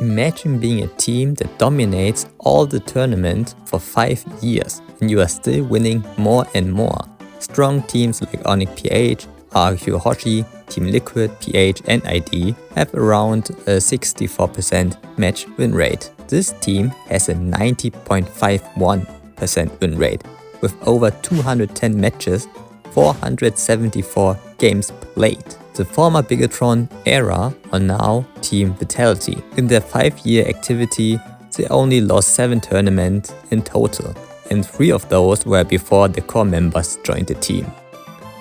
Imagine being a team that dominates all the tournaments for 5 years and you are still winning more and more. Strong teams like Onyx PH, RQ Hoshi, Team Liquid, PH and ID have around a 64% match win rate. This team has a 90.51% win rate with over 210 matches, 474 games played. The former Bigetron Era are now Team Vitality. In their 5-year activity, they only lost 7 tournaments in total, and 3 of those were before the core members joined the team.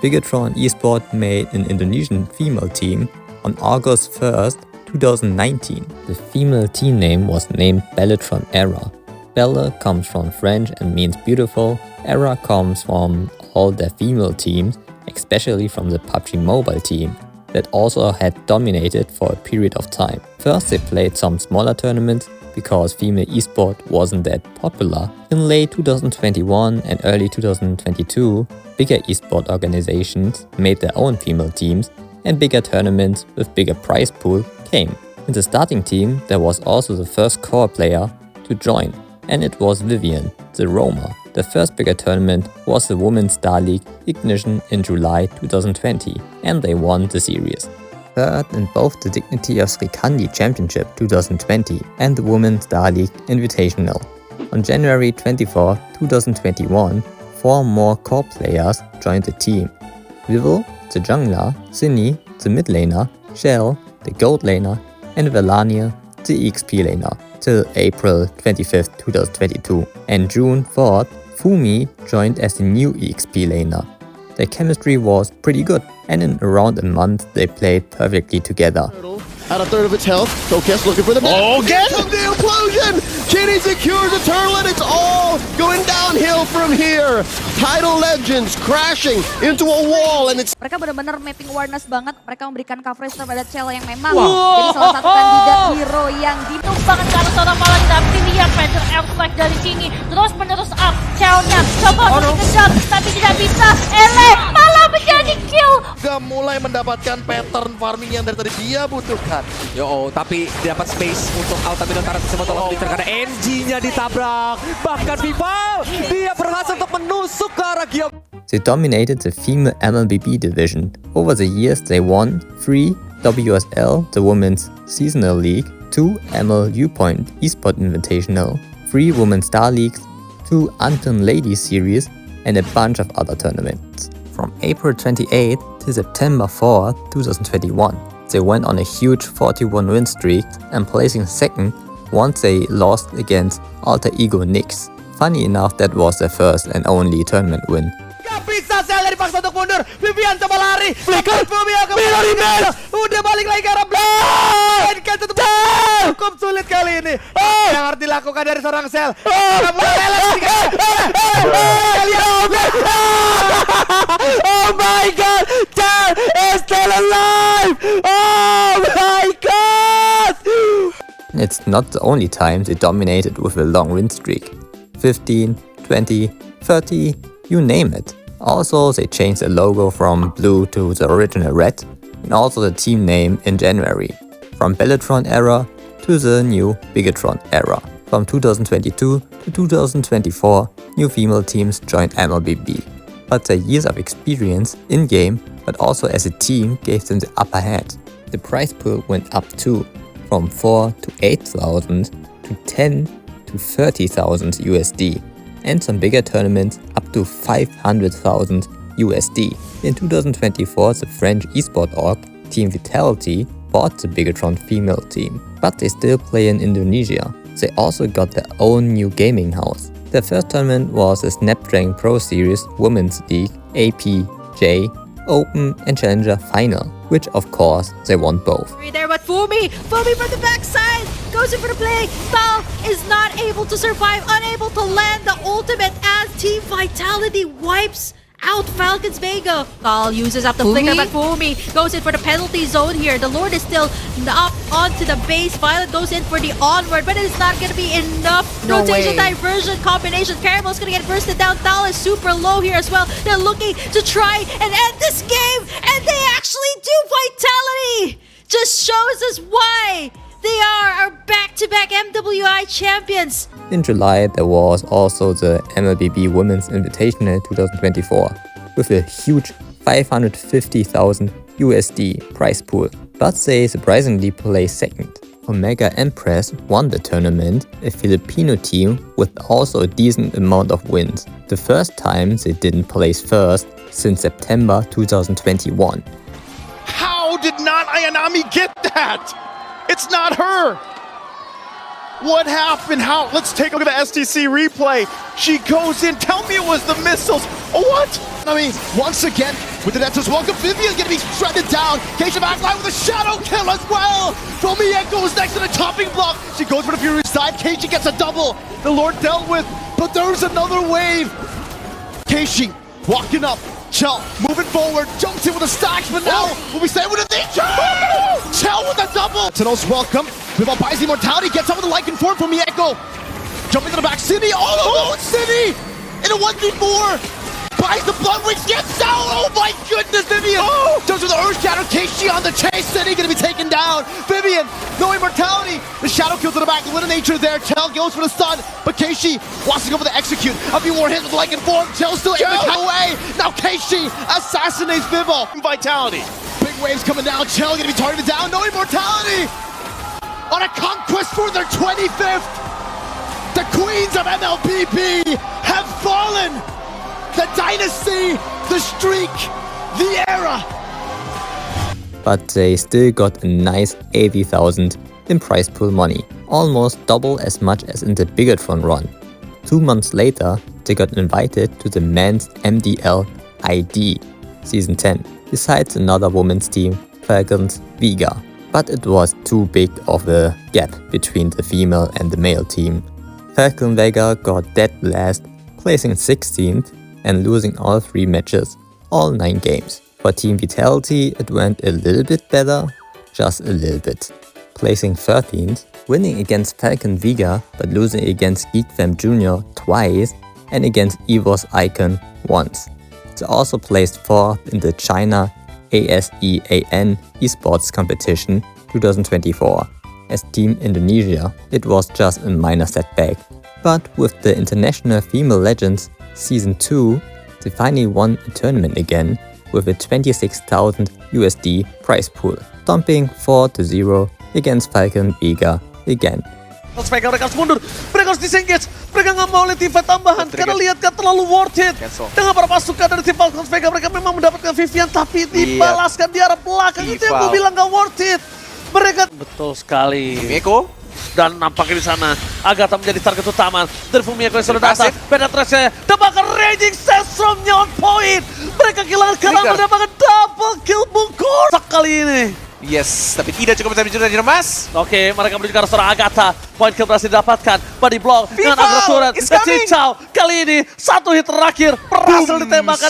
Bigetron Esport made an Indonesian female team on August 1st, 2019. The female team name was named Bigetron Era. Belle comes from French and means beautiful. Era comes from all their female teams, especially from the PUBG Mobile team that also had dominated for a period of time. First they played some smaller tournaments because female esport wasn't that popular. In late 2021 and early 2022, bigger esport organizations made their own female teams and bigger tournaments with bigger prize pool came. In the starting team there was also the first core player to join, and it was Vivian, the Roma. The first bigger tournament was the Women's Star League Ignition in July 2020, and they won the series. Third in both the Dignity of Srikandi Championship 2020 and the Women's Star League Invitational. On January 24, 2021, 4 more core players joined the team. Vivel, the jungler, Cinny, the mid laner, Shell, the gold laner, and Velania, the EXP laner, till April 25, 2022. And June 4th, Fumi joined as the new EXP laner. Their chemistry was pretty good, and in around a month they played perfectly together. At a third of its health, Tokes looking for the get the implosion! Chinny secures the turtle and it's all going downhill from here. Tidal Legends crashing into a wall and it's... Mereka benar-benar mapping awareness banget. Mereka memberikan coverage terhadap Cell yang memang jadi salah satu kandidat hero yang ditumpangan ke arah seorang malah tapi lihat Panther Airflag dari sini terus menerus up Cell-nya coba untuk dikejar tapi tidak bisa. Ele malah menjadi kill. Gak mulai mendapatkan pattern farming yang dari tadi dia butuhkan. Tapi dapat space untuk Alta Minotaur tersebut oleh Blizzard karena NG-nya ditabrak. Bahkan Vival dia berhasil untuk menusuk ke arah Gio. They dominated the female mlbb division. Over the years they won 3 WSL, the Women's Seasonal League, 2 ML U-Point Esport Invitational, 3 Women's Star Leagues, 2 Anton Ladies Series, and a bunch of other tournaments. From April 28th to September 4th, 2021, they went on a huge 41 win streak and placing second once they lost against Alter Ego Nyx. Funny enough, that was their first and only tournament win. Gak bisa, Sel dipaksa untuk mundur. Vivian coba lari. Flicker. Udah balik lagi ke arah Blind. Kan tetap cukup sulit kali ini. Yang harus dilakukan dari seorang Sel. Oh my god, Sel is still alive. Oh my god. It's not the only time they dominated with a long win streak. 15, 20, 30, you name it. Also, they changed the logo from blue to the original red, and also the team name in January, from Bigetron Era to the new Bigetron Era. From 2022 to 2024, new female teams joined mlbb. But their years of experience in-game, but also as a team, gave them the upper hand. The prize pool went up too, from 4 to 8,000 to 10 to 30,000 USD, and some bigger tournaments up to 500,000 USD. In 2024, the French esport org, Team Vitality, bought the Bigetron female team, but they still play in Indonesia. They also got their own new gaming house. Their first tournament was the Snapdragon Pro Series Women's League APJ Open and Challenger Final, which of course they won both. There, but Fumi from the backside goes in for the play. Val is not able to survive, unable to land the ultimate as Team Vitality wipes out Falcon's Vega. Val uses up the flicker, but Fumi goes in for the penalty zone here. The Lord is still up onto the base. Violet goes in for the onward, but it's not going to be enough. Rotation diversion combination. Caramel's going to get bursted down. Tal is super low here as well. They're looking to try and end this game, and they actually do. Vitality just shows us why they are back MWI champions. In July, there was also the mlbb Women's Invitational 2024 with a huge 550,000 USD prize pool, but they surprisingly placed second. Omega Empress won the tournament, a Filipino team with also a decent amount of wins. The first time they didn't place first since September 2021. How did not Ayanami get that? It's not her. What happened? How? Let's take a look at the STC replay. She goes in. Tell me it was the missiles. Oh, what? I mean, once again, with the Nexus welcome, Vivian's gonna be shredded down. Keisha backline with a shadow kill as well. Fomie goes next to the chopping block. She goes for the Fury side. Keisha gets a double. The Lord dealt with, but there's another wave. Keishi walking up. Chell moving forward, jumps in with a stacks, but now will we stay with a nature? Chell with a double. Tunnel's welcome. Vival buys the immortality, gets up with a Lycan form from Mieko. Jumping to the back, City, all alone, City! In a 1v4. Buys the blood wings, gets down. Oh my goodness, Vivian! Does with the Earth Shadow, Keishi on the chase, City gonna be taken down. Vivian, no immortality. The shadow kill to the back, a little nature there. Chell goes for the stun, but Keishi wants to go for the execute. A few more hits with Lycan form. Chell still able to cut away. Now Keishi assassinates Vival. Vitality. Big waves coming down. Chell gonna be targeted down. No immortality. On a conquest for their 25th. The queens of mlbb have fallen. The dynasty, the streak, the era. But they still got a nice 80,000 in prize pool money, almost double as much as in the Bigetron run. 2 months later, they got invited to the men's MDL ID Season 10, besides another women's team, Falcons Vega. But it was too big of a gap between the female and the male team. Falcon Vega got dead last, placing 16th and losing all 3 matches, all 9 games. For Team Vitality, it went a little bit better, just a little bit. Placing 13th, winning against Falcon Vega but losing against GeekFam Jr. twice and against EVOS Icon once. They also placed 4th in the China ASEAN Esports competition 2024. As Team Indonesia, it was just a minor setback. But with the International Female Legends Season 2, they finally won a tournament again with a 26,000 USD prize pool, stomping 4-0 against Falcon Vega again. Vega mereka harus mundur, mereka harus disengage, mereka nggak mau lihat teamfight tambahan karena lihat kan terlalu worth it. Dengan para pasukan dari tim Falcons Vega, mereka memang mendapatkan Vivian tapi dibalaskan di arah belakang. Itu yang gue bilang nggak worth it. Mereka betul sekali. Mieko dan nampaknya di sana Agatha menjadi target utama dari Fumieko yang sudah datang. Penetrasinya dapatkan Raging Sandstorm-nya on point. Mereka kehilangan karena mendapatkan double kill bungkus kali ini. Yes, tapi tidak cukup bisa mencuri dari Mas. Oke, mereka menuju ke arah seorang Agatha. Point kill berhasil didapatkan. Body block dengan agro-turret. Cincau kali ini 1 hit terakhir berhasil ditembakkan.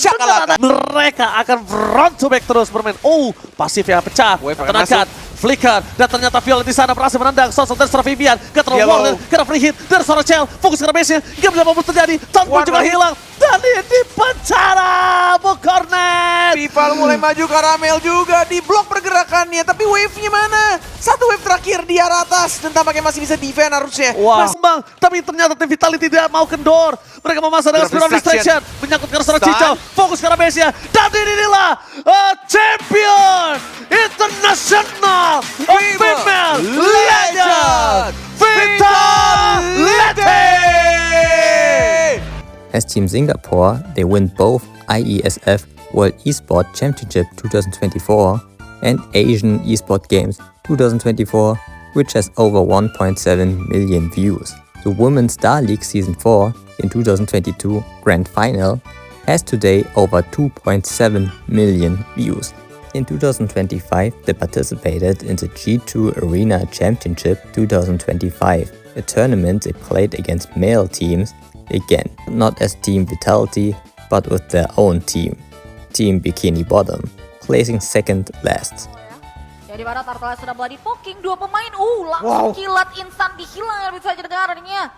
Mereka akan front to back terus bermain. Oh, pasif yang pecah. Tenaga flicker dan ternyata Violet di sana berhasil menendang sosok dari seorang Vivian. Keterlaluan Warner kena free hit dari seorang Chell. Fokus ke base-nya. Gak bisa apa terjadi. Tanpa juga hilang. Dan ini dipenjara Bukornet. Vival mulai maju ke arah Mel juga. Di blok pergerakannya. Tapi wave-nya mana? 1 wave terakhir di arah atas. Dan tampaknya masih bisa defend harusnya. Wah, sembang. Tapi ternyata tim Vitality tidak mau kendor. Mereka memasang dengan Spiral Distraction. Menyangkut ke arah seorang Cincau. Fokus ke arah base-nya. Dan inilah champion international of female legend, Vitality! As Team Singapore, they win both IESF World Esport Championship 2024 and Asian Esport Games 2024, which has over 1.7 million views. The Women's Star League Season 4 in 2022 Grand Final has today over 2.7 million views. In 2025, they participated in the G2 Arena Championship 2025, a tournament they played against male teams, again, not as Team Vitality, but with their own team, Team Bikini Bottom, placing second last. Ya di mana Turtle sudah mulai di poking 2 pemain, langsung kilat instan dihilang bisa saja dengar adanya.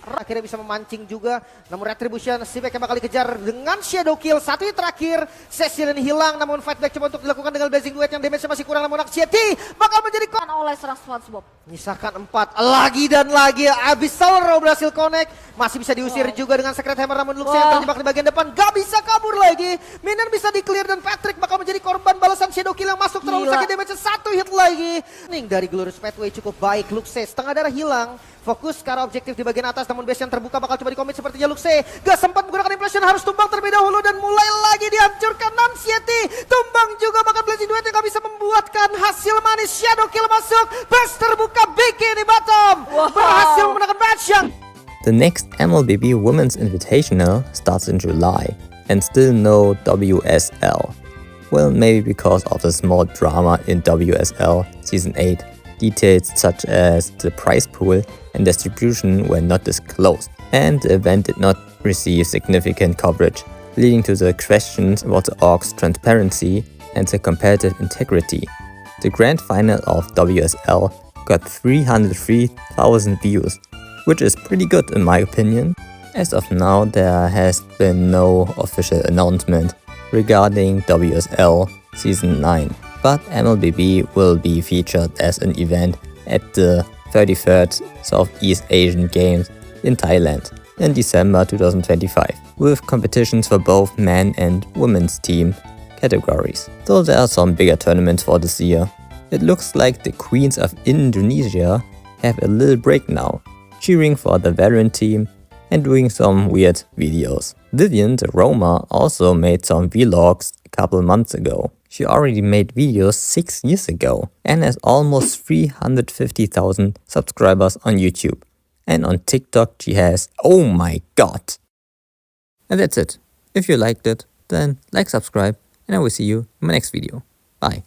Akhirnya bisa memancing juga, namun Retribution Sibek yang bakal dikejar dengan Shadow Kill. Satu hit terakhir, Cecilian hilang, namun fight back coba untuk dilakukan dengan Blazing Duet yang damage masih kurang, namun Axieti bakal menjadi oleh serang SpongeBob. Nyisakan 4 lagi dan lagi. Abyssal Row berhasil connect, masih bisa diusir juga dengan Secret Hammer, namun Luxe yang terjebak di bagian depan gak bisa kabur lagi. Minion bisa di clear dan Patrick bakal menjadi korban balasan Shadow Kill yang masuk, terlalu sakit damage, satu hit lagi. Ning dari Glorious Pathway cukup baik, Luxe setengah darah hilang. Fokus ke arah objektif di bagian atas, namun base yang terbuka bakal coba dikomit sepertinya Luxe. Gak sempat menggunakan implosion, harus tumbang terlebih dahulu dan mulai lagi dihancurkan. Nansieti tumbang juga, bahkan Blazing Duet yang gak bisa membuatkan hasil manis. Shadow Kill masuk, base terbuka, Biki di bottom. Berhasil menggunakan match yang... The next mlbb Women's Invitational starts in July and still no WSL. Well, maybe because of the small drama in WSL Season 8. Details such as the prize pool and distribution were not disclosed, and the event did not receive significant coverage, leading to the questions about the org's transparency and the competitive integrity. The grand final of WSL got 303,000 views, which is pretty good in my opinion. As of now, there has been no official announcement regarding WSL Season 9. But mlbb will be featured as an event at the 33rd Southeast Asian Games in Thailand in December 2025, with competitions for both men and women's team categories. So there are some bigger tournaments for this year. It looks like the Queens of Indonesia have a little break now, cheering for the veteran team and doing some weird videos. Vivian the Roma also made some vlogs a couple months ago. She already made videos 6 years ago and has almost 350,000 subscribers on YouTube. And on TikTok she has, oh my god! And that's it. If you liked it, then like, subscribe, and I will see you in my next video. Bye.